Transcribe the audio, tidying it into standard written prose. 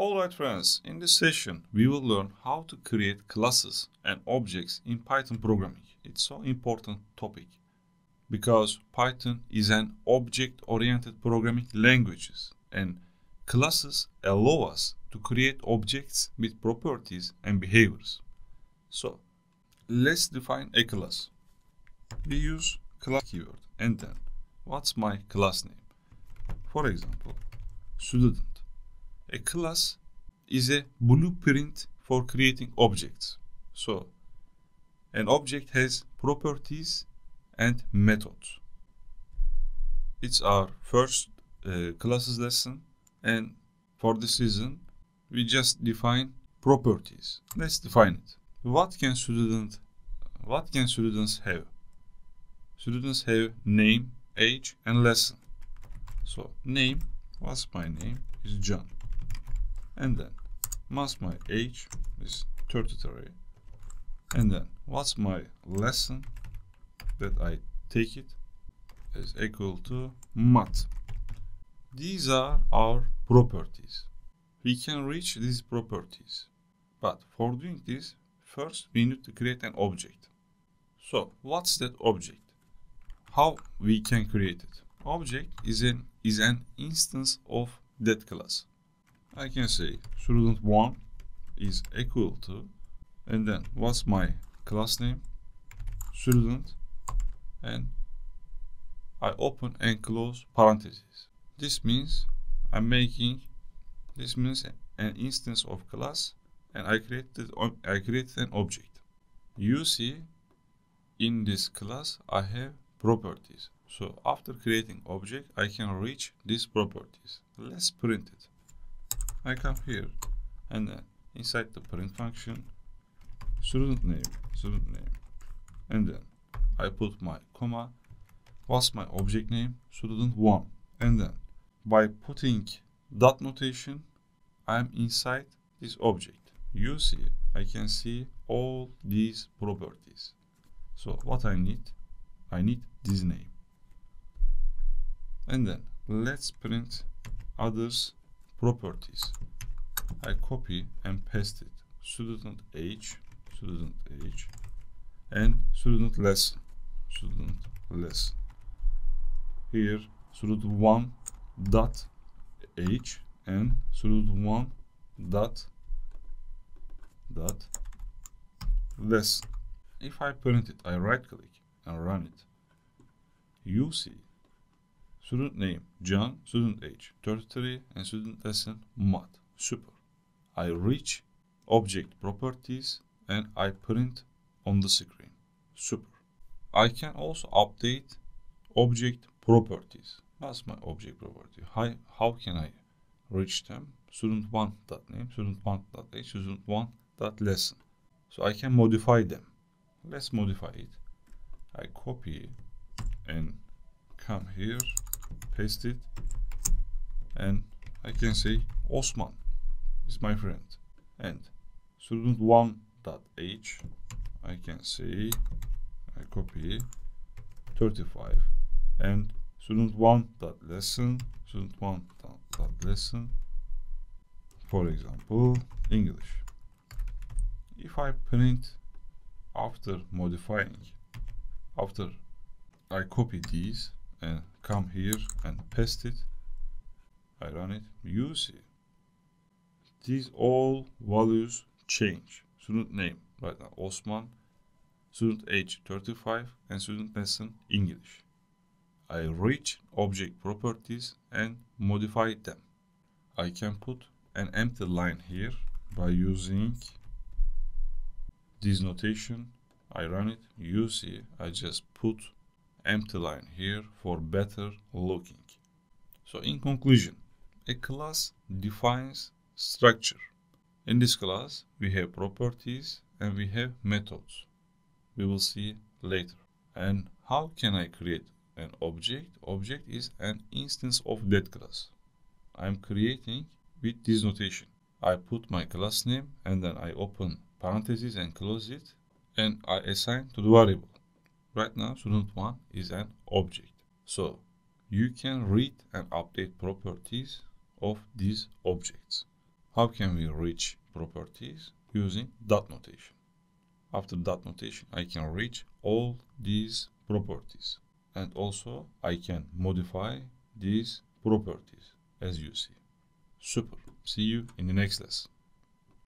Alright friends, in this session we will learn how to create classes and objects in Python programming. It's so important topic because Python is an object-oriented programming language and classes allow us to create objects with properties and behaviors. So let's define a class. We use class keyword and then what's my class name? For example, student. A class is a blueprint for creating objects. So, an object has properties and methods. It's our first classes lesson, and for this reason, we just define properties. Let's define it. What can students have? Students have name, age, and lesson. So, name, what's my name? Is John. And then what's my age is 33, and then what's my lesson that I take it is equal to math. These are our properties. We can reach these properties, but for doing this, first we need to create an object. So what's that object? How we can create it? Object is an instance of that class. I can say student1 is equal to, and then what's my class name? Student, and I open and close parentheses. This means an instance of class, and I created an object. You see, in this class I have properties. So after creating object, I can reach these properties. Let's print it. I come here and then inside the print function, student name, and then I put my comma. What's my object name? Student1, and then by putting dot notation, I'm inside this object. You see, I can see all these properties. So what I need this name, and then let's print others properties. I copy and paste it. Student age, and student lesson. Here, student1 dot age and student1 dot lesson. If I print it, I right click and run it. You see student name John, student age 33, and student lesson math. Super. I reach object properties and I print on the screen. Super. I can also update object properties. That's my object property. How can I reach them? Student1.name, student1.age, student1.lesson. So I can modify them. Let's modify it. I copy and come here, paste it, and I can say Osman is my friend, and student1.age, I can say, I copy 35, and student1.lesson, for example, English. If I print after modifying, after I copy these and come here and paste it, I run it, you see these all values change. Student name right now Osman, student age 35, and student lesson English. I reach object properties and modify them. I can put an empty line here by using this notation. I run it, you see I just put empty line here for better looking. So in conclusion, a class defines structure. In this class we have properties and we have methods. We will see later. And how can I create an object? Object is an instance of that class. I'm creating with this notation. I put my class name and then I open parentheses and close it, and I assign to the variable. Right now student1 is an object. So you can read and update properties of these objects. How can we reach properties? Using dot notation. After dot notation, I can reach all these properties. And also, I can modify these properties, as you see. Super. See you in the next lesson.